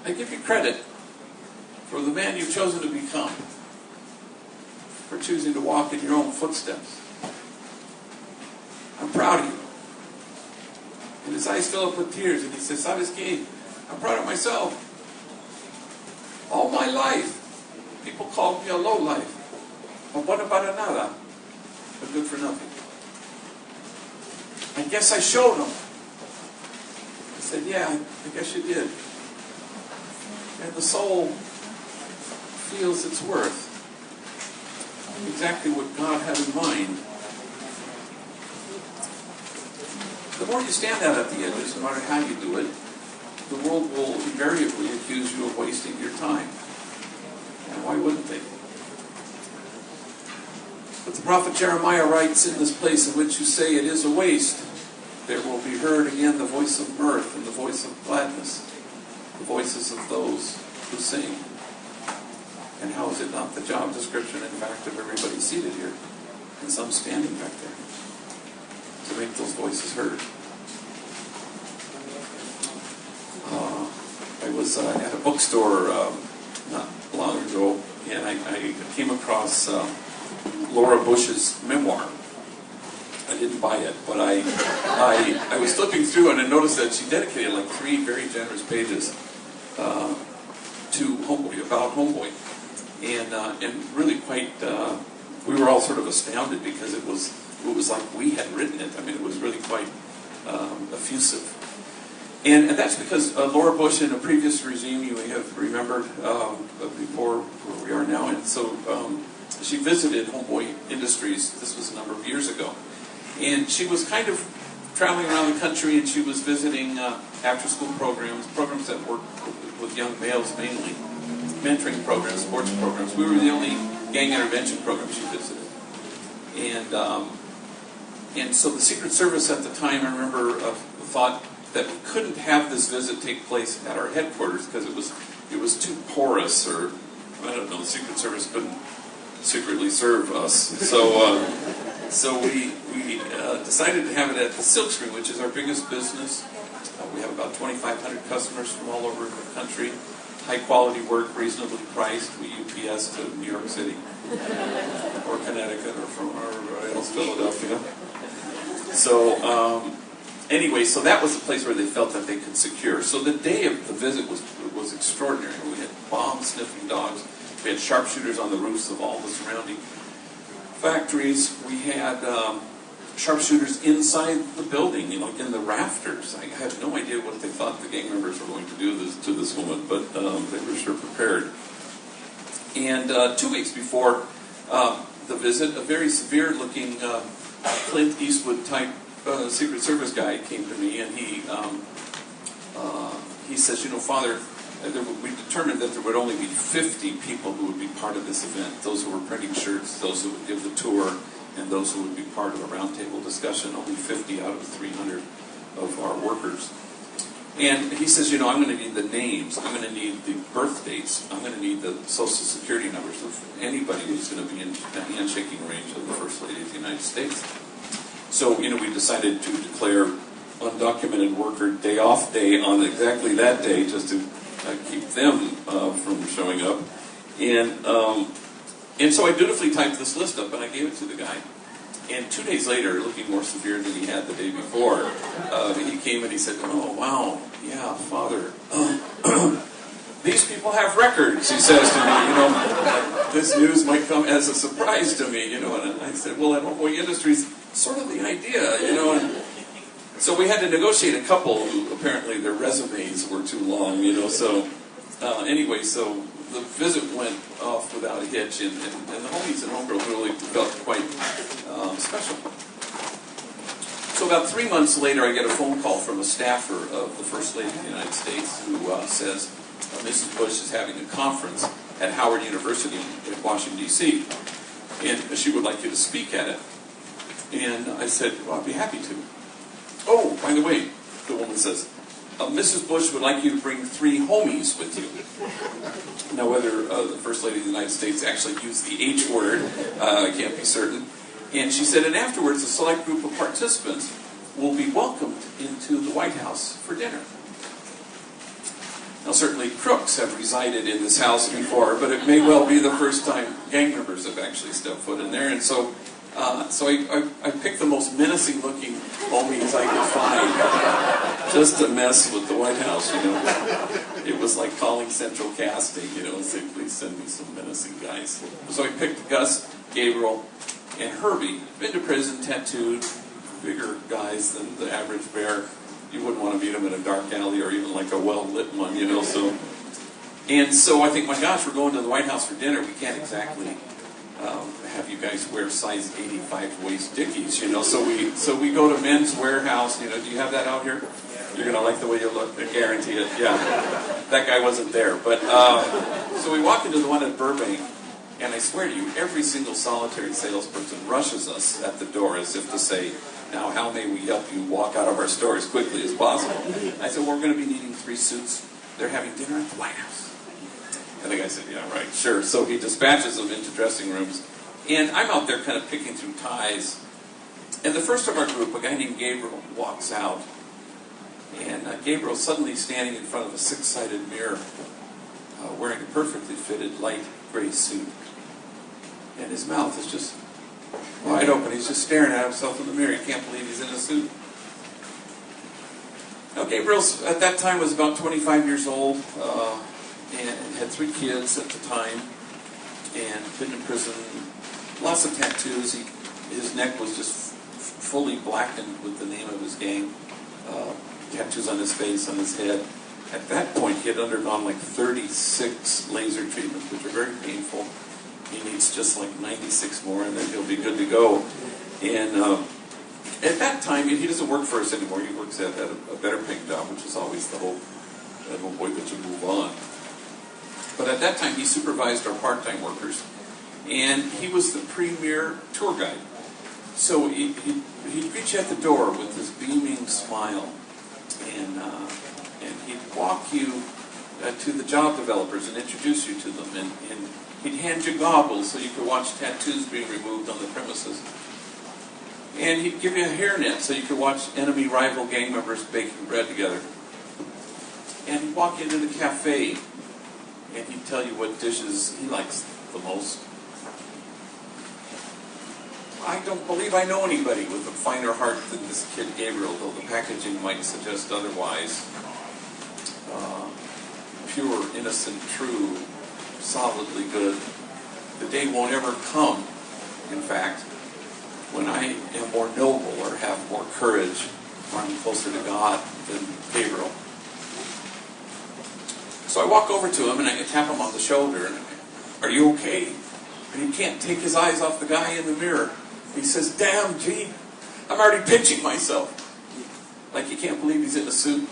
I give you credit for the man you've chosen to become, for choosing to walk in your own footsteps. I'm proud of you. And his eyes fill up with tears, and he says, "Sabes qué? I'm proud of myself. All my life, people called me a lowlife, a bueno para nada, a good for nothing. I guess I showed them." I said, "Yeah, I guess you did." And the soul feels its worth. Exactly what God had in mind. The more you stand out at the edges, no matter how you do it, the world will invariably accuse you of wasting your time. And why wouldn't they? But the prophet Jeremiah writes, "In this place in which you say it is a waste, there will be heard again the voice of mirth and the voice of gladness, the voices of those who sing." And how is it not the job description, in fact, of everybody seated here, and some standing back there, to make those voices heard? I was at a bookstore not long ago, and I came across Laura Bush's memoir. I didn't buy it, but I was flipping through and I noticed that she dedicated like 3 very generous pages to Homeboy, about Homeboy, and really quite. We were all sort of astounded because it was like we had written it. I mean, it was really quite effusive. And that's because Laura Bush, in a previous regime, you may have remembered before where we are now, and so she visited Homeboy Industries. This was a number of years ago. And she was kind of traveling around the country, and she was visiting after-school programs that work with young males mainly, mentoring programs, sports programs. We were the only gang intervention program she visited. And so the Secret Service at the time, I remember, thought that we couldn't have this visit take place at our headquarters because it was too porous, or I don't know, the Secret Service couldn't secretly serve us. So we decided to have it at the Silkscreen, which is our biggest business. We have about 2,500 customers from all over the country. High quality work, reasonably priced. We UPS to New York City, or Connecticut, or from else, Philadelphia. So anyway, so that was the place where they felt that they could secure. So the day of the visit was extraordinary. We had bomb-sniffing dogs. We had sharpshooters on the roofs of all the surrounding factories. We had sharpshooters inside the building, in the rafters. I had no idea what they thought the gang members were going to do to this woman, but they were sure prepared. And 2 weeks before the visit, a very severe-looking Clint Eastwood-type Secret Service guy came to me, and he says, "Father, we determined that there would only be 50 people who would be part of this event. Those who were printing shirts, those who would give the tour, and those who would be part of a roundtable discussion. Only 50 out of 300 of our workers." And he says, "I'm going to need the names. I'm going to need the birth dates. I'm going to need the social security numbers of anybody who's going to be in the handshaking range of the First Lady of the United States." So, we decided to declare undocumented worker day-off day on exactly that day, just to keep them from showing up. And so I dutifully typed this list up, and I gave it to the guy. And 2 days later, looking more severe than he had the day before, he came and he said, "Oh, wow, yeah, Father, these people have records," he says to me. "This news might come as a surprise to me," And I said, "Well, at Homeboy Industries, sort of the idea, And so we had to negotiate a couple who apparently their resumes were too long, So anyway, so the visit went off without a hitch, and the homies and homegirls really felt quite special. So about 3 months later, I get a phone call from a staffer of the First Lady of the United States who says, "Mrs. Bush is having a conference at Howard University in Washington, D.C., and she would like you to speak at it." And I said, "Well, I'd be happy to." "Oh, by the way," the woman says, "Mrs. Bush would like you to bring 3 homies with you." Now, whether the First Lady of the United States actually used the H word, I can't be certain. And she said, "And afterwards, a select group of participants will be welcomed into the White House for dinner." Now certainly crooks have resided in this house before, but it may well be the first time gang members have actually stepped foot in there. And so I picked the most menacing looking homies I could find just to mess with the White House, you know. It was like calling Central Casting, you know, and say, please send me some menacing guys. So I picked Gus, Gabriel, and Herbie. Been to prison, tattooed, bigger guys than the average bear. You wouldn't want to meet them in a dark alley or even like a well-lit one, you know. So I think, my gosh, we're going to the White House for dinner. We can't exactly have you guys wear size 85 waist dickies, you know. So we go to Men's Warehouse. You know, do you have that out here? You're gonna like the way you look. I guarantee it. Yeah, that guy wasn't there. But so we walk into the one at Burbank, and I swear to you, every single solitary salesperson rushes us at the door as if to say, now, how may we help you walk out of our store as quickly as possible? I said, well, we're going to be needing 3 suits. They're having dinner at the White House. And the guy said, yeah, right, sure. So he dispatches them into dressing rooms. And I'm out there kind of picking through ties. And the first of our group, a guy named Gabriel, walks out. And Gabriel's suddenly standing in front of a 6-sided mirror, wearing a perfectly fitted light gray suit. And his mouth is just wide open. He's just staring at himself in the mirror. He can't believe he's in a suit. Now, Gabriel, at that time, was about 25 years old, and had 3 kids at the time, and been in prison. Lots of tattoos. His neck was just fully blackened with the name of his gang. Tattoos on his face, on his head. At that point, he had undergone like 36 laser treatments, which are very painful. He needs just like 96 more, and then he'll be good to go. And at that time, he doesn't work for us anymore. He works at a better paying job, which is always the hope. Oh boy, that you move on. But at that time, he supervised our part-time workers, and he was the premier tour guide. So he'd greet you at the door with this beaming smile, and he'd walk you to the job developers and introduce you to them, and he'd hand you goggles so you could watch tattoos being removed on the premises. And he'd give you a hairnet so you could watch enemy rival gang members baking bread together. And he'd walk into the cafe and he'd tell you what dishes he likes the most. I don't believe I know anybody with a finer heart than this kid Gabriel, though the packaging might suggest otherwise. Pure, innocent, true, solidly good. The day won't ever come, in fact, when I am more noble or have more courage or I'm closer to God than Gabriel. So I walk over to him and I tap him on the shoulder and are you okay? And he can't take his eyes off the guy in the mirror. He says, damn, gee, I'm already pinching myself. Like he can't believe he's in a suit.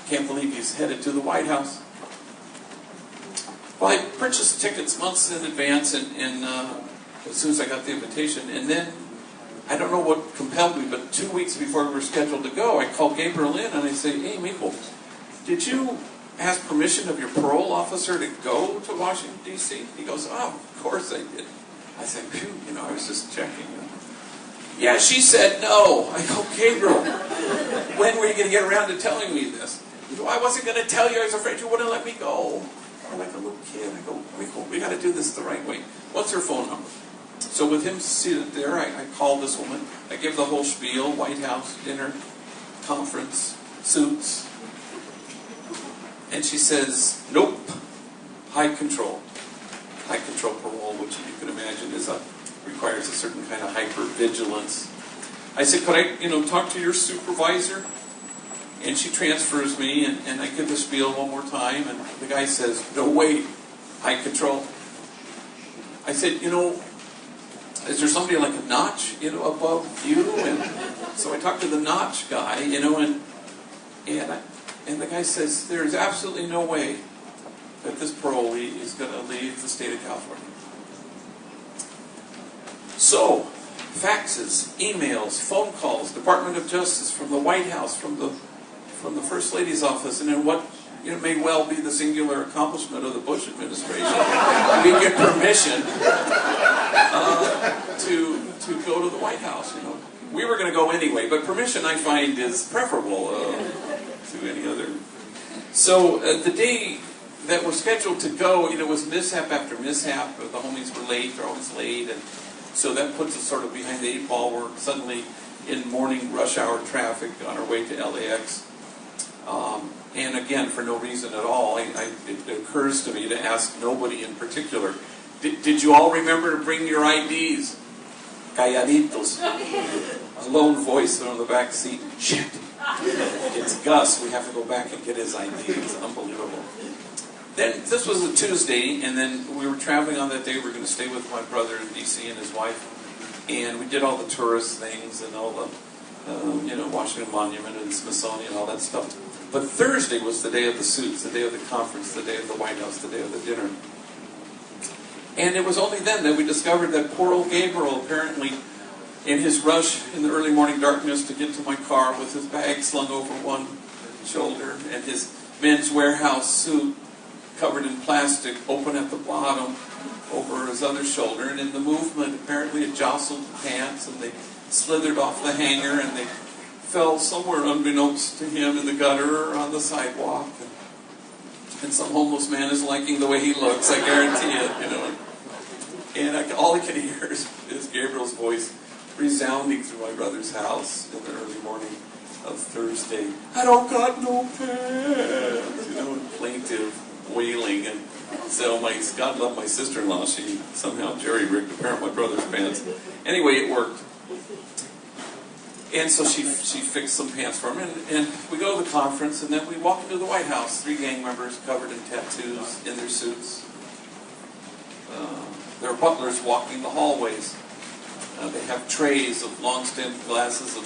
Can't believe he's headed to the White House. Well, I purchased tickets months in advance, and as soon as I got the invitation, and then, I don't know what compelled me, but 2 weeks before we were scheduled to go, I called Gabriel in, and I say, hey, Maple, did you ask permission of your parole officer to go to Washington, D.C.? He goes, oh, of course I did. I said, phew, I was just checking. Yeah, she said no. I go, Gabriel, when were you going to get around to telling me this? He goes, I wasn't going to tell you. I was afraid you wouldn't let me go. I'm like a little kid. I go, we got to do this the right way. What's her phone number? So with him seated there, I called this woman. I give the whole spiel, White House, dinner, conference, suits. And she says, nope, high control. High control parole, which you can imagine requires a certain kind of hypervigilance. I said, could I, talk to your supervisor? And she transfers me, and I give the spiel one more time, and the guy says, no, wait, high control. I said, is there somebody like a notch, above you? And so I talked to the notch guy, and the guy says, there's absolutely no way that this parolee is going to leave the state of California. So, faxes, emails, phone calls, Department of Justice, from the White House, from the First Lady's office, and then what may well be the singular accomplishment of the Bush administration. We get permission to go to the White House. We were going to go anyway, but permission I find is preferable to any other So the day that we're scheduled to go, was mishap after mishap. The homies were late, they're always late, and so that puts us sort of behind the 8 ball. We're suddenly in morning rush hour traffic on our way to LAX. And again, for no reason at all, it occurs to me to ask nobody in particular, did you all remember to bring your IDs? Calladitos. A lone voice on the back seat. Shit. It's Gus. We have to go back and get his ID. It's unbelievable. Then, this was a Tuesday, and then we were traveling on that day. We were going to stay with my brother in D.C. and his wife. And we did all the tourist things and all the, Washington Monument and Smithsonian and all that stuff. But Thursday was the day of the suits, the day of the conference, the day of the White House, the day of the dinner. And it was only then that we discovered that poor old Gabriel, apparently, in his rush in the early morning darkness to get to my car with his bag slung over one shoulder and his Men's Warehouse suit covered in plastic, open at the bottom, over his other shoulder. And in the movement, apparently it jostled the pants and they slithered off the hanger and they fell somewhere unbeknownst to him in the gutter or on the sidewalk. And some homeless man is liking the way he looks, I guarantee it, And all I can hear is Gabriel's voice resounding through my brother's house in the early morning of Thursday. I don't got no pants, and plaintive wailing. And so God love my sister-in-law, she somehow jerry-rigged a pair of my brother's pants. Anyway, it worked. And so she fixed some pants for him, and we go to the conference, and then we walk into the White House. 3 gang members covered in tattoos in their suits. There are butlers walking the hallways. They have trays of long-stemmed glasses of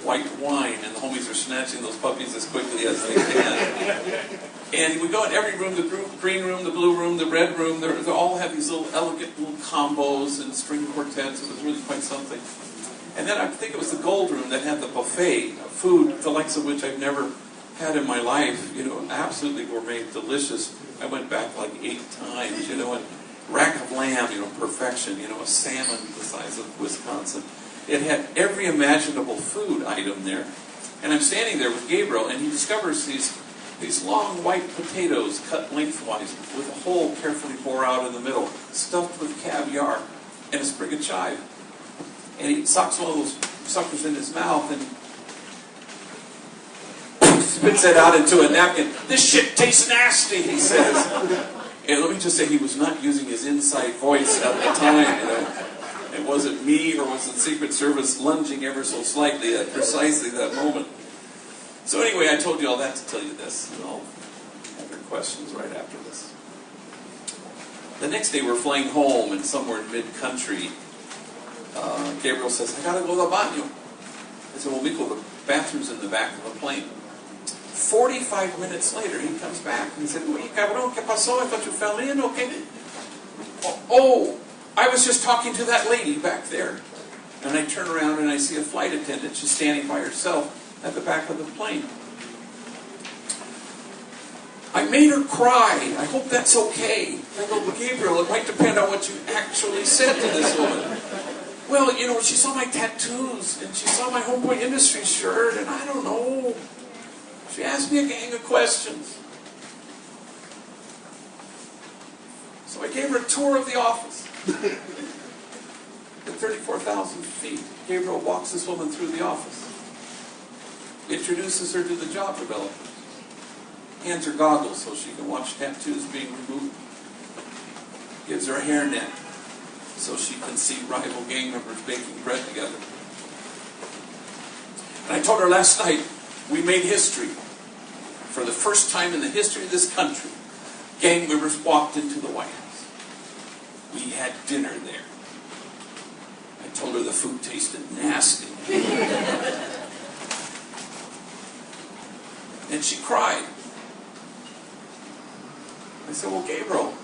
white wine, and the homies are snatching those puppies as quickly as they can. And we go in every room, the green room, the blue room, the red room. They all have these little elegant little combos and string quartets. It was really quite something. And then I think it was the gold room that had the buffet of food, the likes of which I've never had in my life. Absolutely gourmet, delicious. I went back like 8 times, and rack of lamb, perfection, a salmon the size of Wisconsin. It had every imaginable food item there. And I'm standing there with Gabriel, and he discovers these long white potatoes cut lengthwise with a hole carefully bored out in the middle, stuffed with caviar and a sprig of chive. And he sucks one of those suckers in his mouth and spits it out into a napkin. This shit tastes nasty, he says. And let me just say, he was not using his inside voice at the time. It wasn't me or was the Secret Service lunging ever so slightly at precisely that moment. So anyway, I told you all that to tell you this. And I'll have your questions right after this. The next day we're flying home, and somewhere in mid-country, Gabriel says, I gotta go to the baño. I said, well, Mico, the bathroom's in the back of the plane. 45 minutes later, he comes back and he said, Uy, cabrón, ¿qué pasó? I thought you fell in, okay? Oh, I was just talking to that lady back there. And I turn around and I see a flight attendant. She's standing by herself at the back of the plane. I made her cry. I hope that's okay. I go, well, Gabriel, it might depend on what you actually said to this woman. Well, she saw my tattoos, and she saw my Homeboy Industries shirt, and I don't know. She asked me a gang of questions. So I gave her a tour of the office. At 34,000 feet, Gabriel walks this woman through the office. Introduces her to the job developers. Hands her goggles so she can watch tattoos being removed. Gives her a hairnet so she can see rival gang members baking bread together. And I told her last night, we made history. For the first time in the history of this country, gang members walked into the White House. We had dinner there. I told her the food tasted nasty. And she cried. I said, well, Gabriel,